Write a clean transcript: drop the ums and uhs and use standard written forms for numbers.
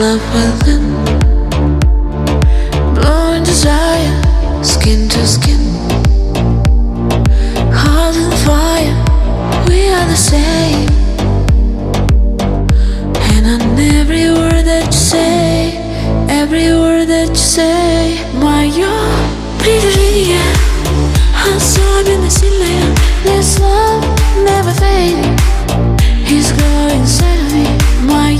love within, blowing desire, skin to skin, heart in fire, we are the same. And on every word that you say, every word that you say, my you're pretty, yeah. I'm in the silhouette. This love never fading. He's growing inside of me. My